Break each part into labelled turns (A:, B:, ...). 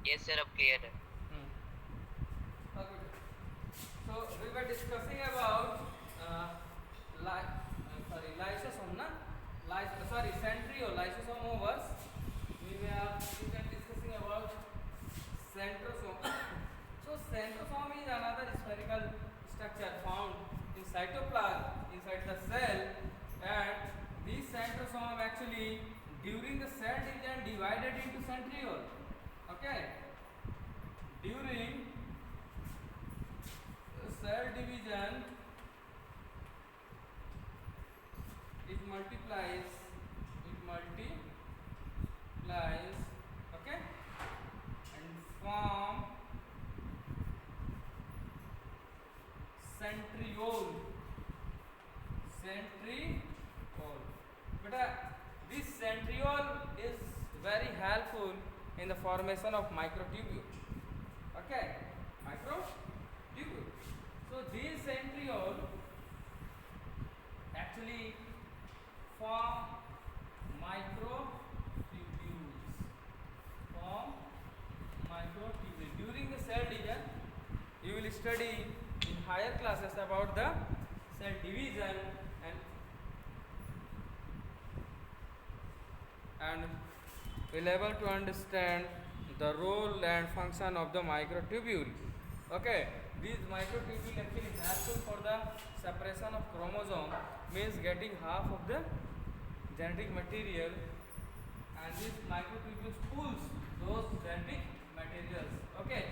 A: Yes, sir. अब clear है.
B: Okay. So we were discussing about lysosome, na? Centriole, lysosome overs. We were discussing about centrosome. So centrosome is another spherical structure found in cytoplasm inside the cell, and this centrosome actually during the cell division divided into centriole. Okay, during cell division it multiplies, okay, and form centriole. But this centriole is very helpful in the formation of microtubule. Okay, microtubule. So these centriole actually form microtubules. Form microtubule. During the cell division, you will study in higher classes about the cell division, and will able to understand the role and function of the microtubule. Okay, these microtubule actually helpful for the separation of chromosome, means getting half of the genetic material, and these microtubules pulls those genetic materials. Okay,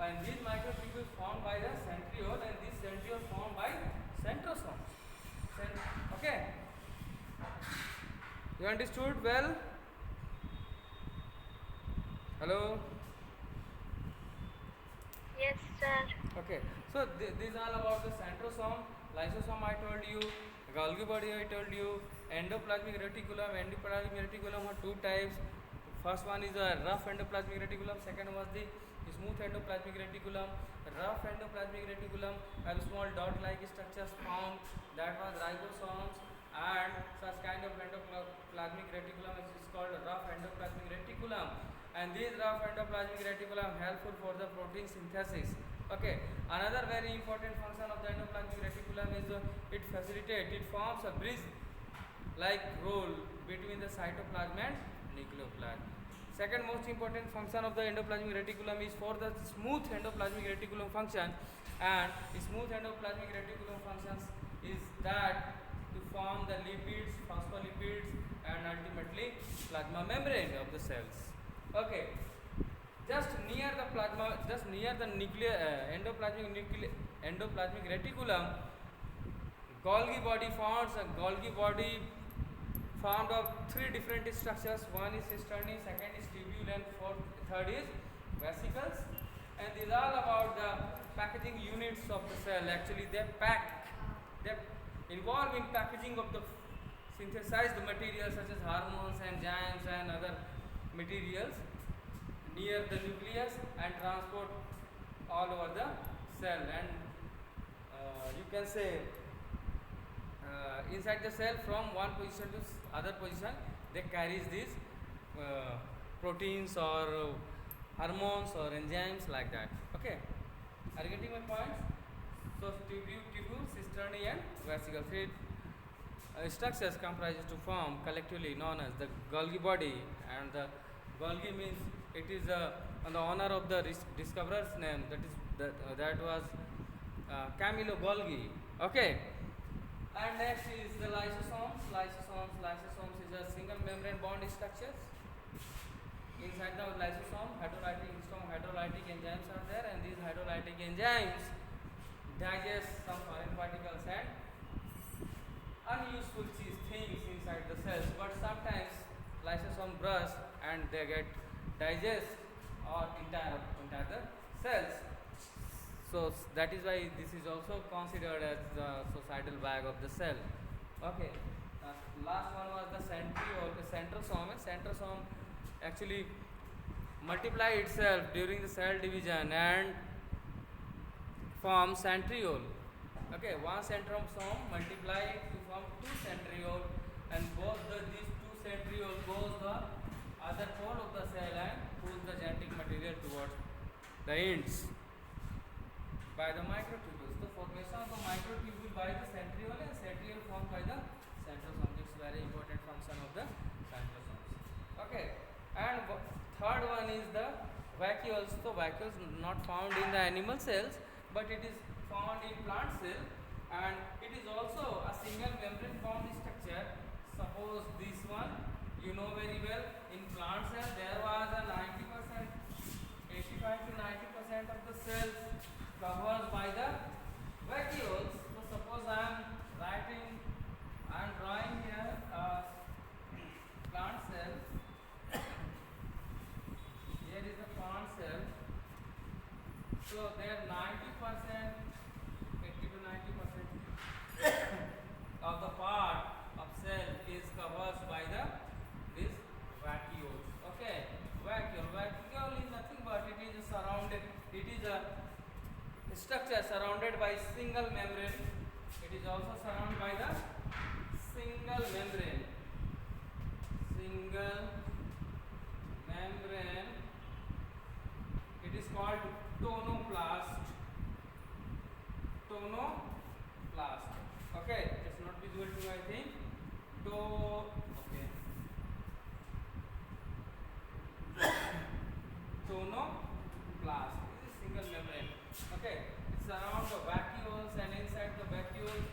B: and these microtubules formed by the centriole, and this centriole formed by centrosome. Okay, you understood well? Hello.
C: Yes, sir.
B: Okay, so this is all about the centrosome, lysosome I told you, Golgi body I told you, endoplasmic reticulum. Endoplasmic reticulum are two types. First one is a rough endoplasmic reticulum. Second was the smooth endoplasmic reticulum. Rough endoplasmic reticulum have small dot-like structures found. That was ribosomes, and such kind of endoplasmic reticulum is called rough endoplasmic reticulum. And these rough endoplasmic reticulum helpful for the protein synthesis. Okay, another very important function of the endoplasmic reticulum is it facilitates, it forms a bridge like role between the cytoplasm and nucleoplasm. Second most important function of the endoplasmic reticulum is for the smooth endoplasmic reticulum function, and smooth endoplasmic reticulum functions is that to form the lipids, phospholipids, and ultimately plasma membrane of the cells. Okay, just near the plasma, just near the endoplasmic reticulum, Golgi body forms a Golgi body formed of three different structures. One is cisternae, second is tubule, and third is vesicles. And these are all about the packaging units of the cell. Actually, they involve in packaging of the synthesized materials such as hormones, enzymes, and other materials near the nucleus and transport all over the cell. And you can say inside the cell from one position to other position they carries these proteins or hormones or enzymes like that. Okay, are you getting my points? So tubule, cisternae, and vesicle, three structures comprises to form collectively known as the Golgi body. And the Golgi means it is on the honor of the discoverer's name, that was Camillo Golgi. Okay, and next is the lysosomes. Lysosomes is a single membrane bond structures. Inside the lysosome, hydrolytic enzymes are there, and these hydrolytic enzymes digest some foreign particles and unuseful things inside the cells. But sometimes lysosome burst and they get digest or entire the cells. So that is why this is also considered as the societal bag of the cell. Okay. Last one was the centriole, the centrosome. Centrosome actually multiply itself during the cell division and form centriole. Okay, one centrosome multiply to form two centriole, and these two centriole goes the other pole of the cell and pulls the genetic material the ends by the microtubules. The formation of the microtubule by the centriole and centriole formed by the centrosomes. It's very important function of the centrosomes. Okay, and third one is the vacuoles. So vacuoles not found in the animal cells, but it is found in plant cell, and it is also a single membrane bound structure. Suppose this one, you know very well, in plant cell there was a 90%, 85 to 90% of the cells covered by the vacuoles. So suppose I am drawing here a plant cell. Here is the plant cell. So there 90%, 80 to 90% of the part of cell is covered by the this vacuoles. Okay, vacuole is nothing but it is surrounded. It is a structure surrounded by single membrane. It is also surrounded by the single membrane. Single membrane. It is called tonoplast. Tonoplast. Okay, it's not visual to you, I think. Okay. Tonoplast. This is single membrane. Okay, it surrounds the vacuoles, and inside the vacuole,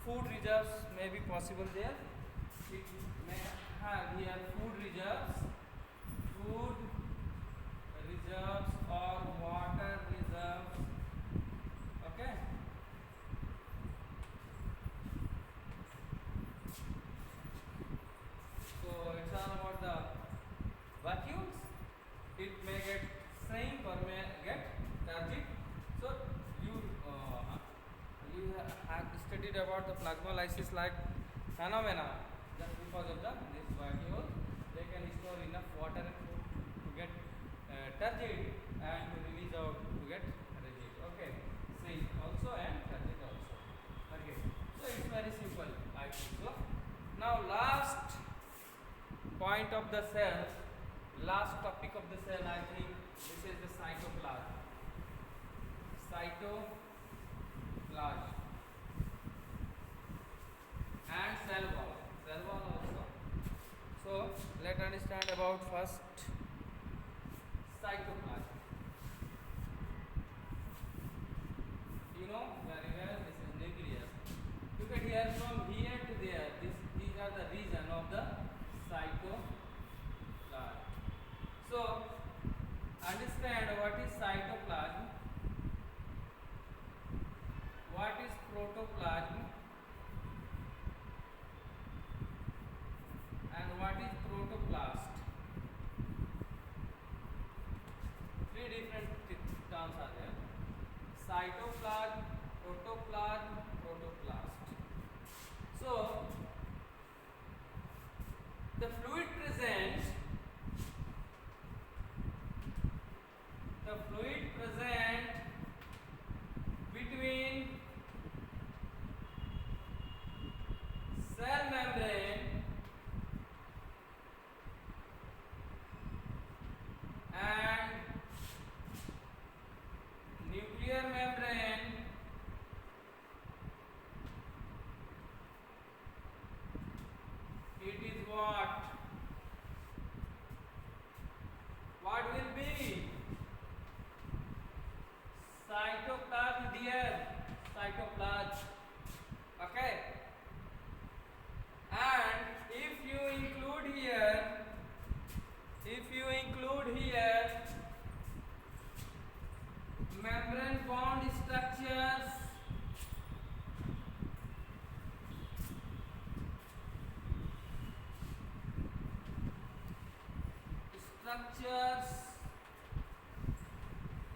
B: food reserves may be possible there. It may have here food reserves or water reserves. Okay. So it's all about the vacuoles. It may get shrink or may get turgid. So you have studied about the plasmolysis like phenomena. Just because of this vacuole, they can store enough water and food to get turgid and to release out to get rigid. Okay, shrink also and turgid also. Okay, so it's very simple, I think so. Now last point of the cell, last topic of the cell, I think this is the cytoplasm. Cytoplasm and cell wall also. So let us understand about first cytoplasm. You know very well, this is nucleus. You can hear from here to there. These are the region of the cytoplasm. So understand what is cytoplasm, what is protoplasm, and what is protoplast. Three different terms are there: cytoplasm, protoplasm, protoplast. So the fluid present between cell membrane and nuclear membrane it is what will be cytoplasm, dear, cytoplasm. Okay, and if you include here membrane bound structures,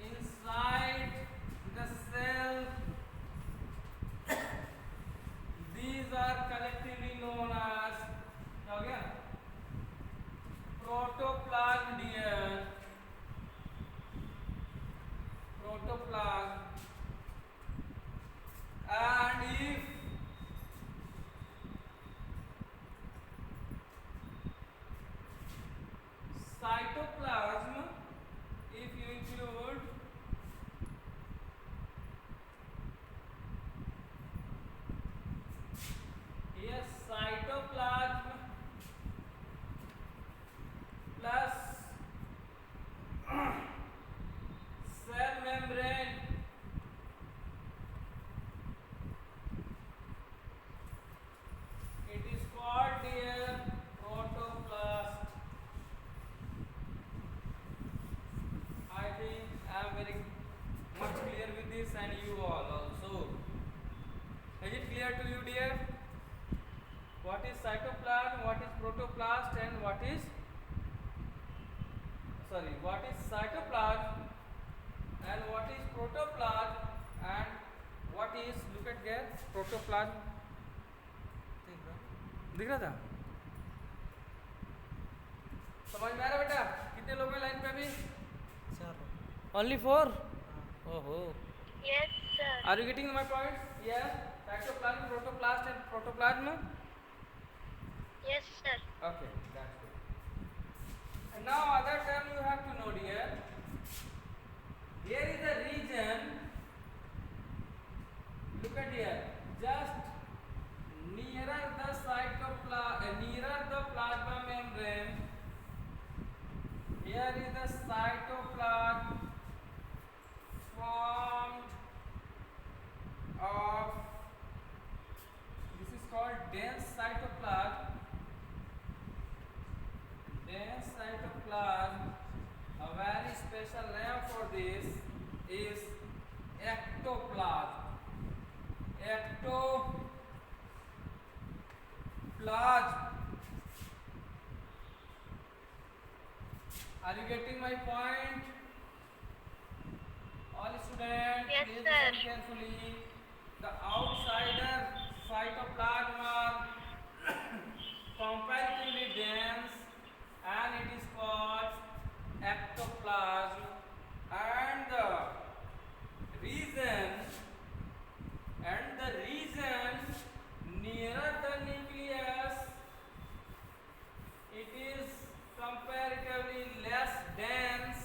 B: inside the cell, these are collectively known as protoplasm, dear, protoplasm. And if cytoplasm cytoplasm, what is protoplast, and what is cytoplasm, and what is protoplasm, and what is, look at there, protoplasm. दिख रहा था? समझ में आ रहा बेटा? कितने लोग हैं लाइन पे अभी? 4. Only 4? Oh.
A: Yes, sir.
B: Are you getting my point? Yes. Cytoplasm, protoplast, and protoplasm.
A: Yes, sir.
B: Okay, that's good. And now other term you have to know, dear. Here is the region. Look at here. Just nearer the nearer the plasma membrane. Here is the cytoplasm formed of, this is called dense cytoplasm. Dense cytoplasm, a very special name for this is ectoplasm. Ectoplasm. Are you getting my point? All students,
A: yes,
B: please
A: sir.
B: listen carefully. The outsider cytoplasm are comparatively dense, and it is called ectoplasm. And the reason nearer the nucleus, it is comparatively less dense,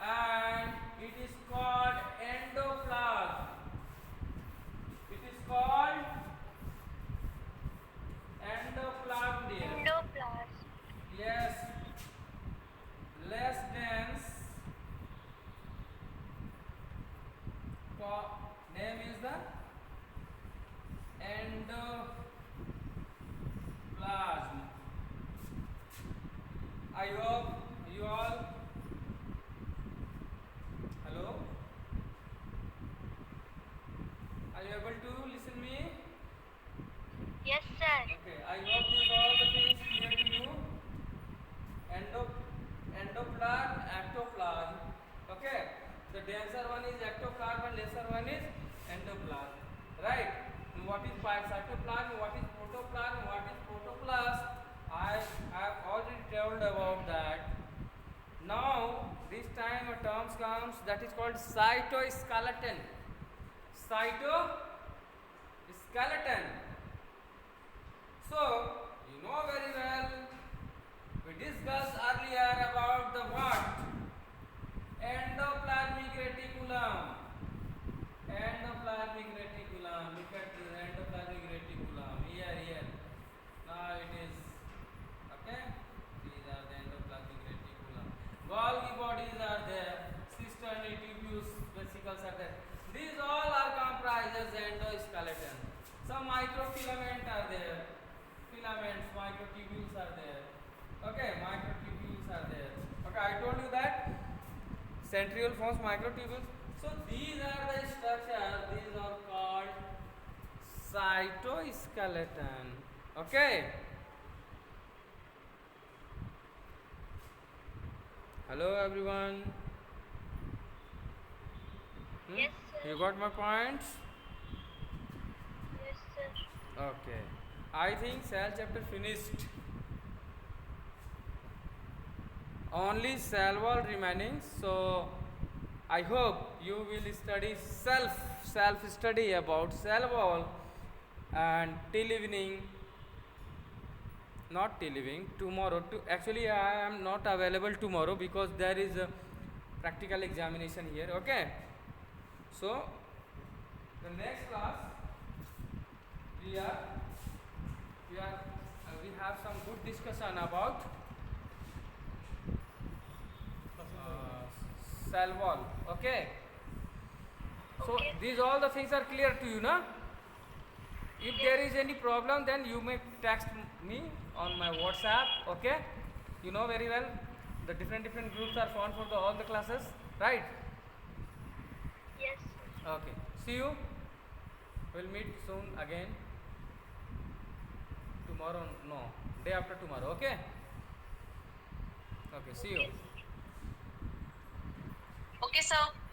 B: and it is called endoplasm. It is called endoplasm, dear.
A: Endoplasm.
B: Yes, less dense. Name is the endoplasm. I hope you all, hello, are you able to listen me?
A: Yes, sir.
B: Okay, I hope these all the things clear to you. Endoplasm, ectoplasm. Okay, the denser one is ectoplasm and lesser one is endoplasm. Right? And what is cytoplasm? What is protoplasm? What is protoplast? I have already told about that. Now this time a term comes that is called cytoskeleton. Cytoskeleton. So you know very well, we discussed earlier about the what? Endoplasmic reticulum. Endoplasmic reticulum. Look at the endoplasmic reticulum. Here. Now it is, okay. These are the endoplasmic reticulum. Golgi bodies are there. Cisternae, tubules, vesicles are there. These all are comprised as endoskeleton. Some microfilament are there. Filaments, microtubules are there. Okay, microtubules are there. Okay, I told you that centriole forms microtubules. So these are the structures. These are called cytoskeleton. Okay. Hello everyone.
A: Yes, sir.
B: You got my points?
A: Yes, sir.
B: Okay. I think cell chapter finished. Only cell wall remaining. So I hope you will study self study about cell wall, and till evening, not till evening, tomorrow. Actually I am not available tomorrow because there is a practical examination here. Okay. So the next class we have some good discussion about cell wall. Okay. So
A: Okay.
B: these all the things are clear to you, na? If there is any problem, then you may text me on my WhatsApp. Okay. You know very well the different groups are formed for all the classes, right?
A: Yes, sir.
B: Okay. See you. We'll meet soon again. Tomorrow, no, day after tomorrow. Okay. Okay. See you.
A: Yes.
C: Okay, sir.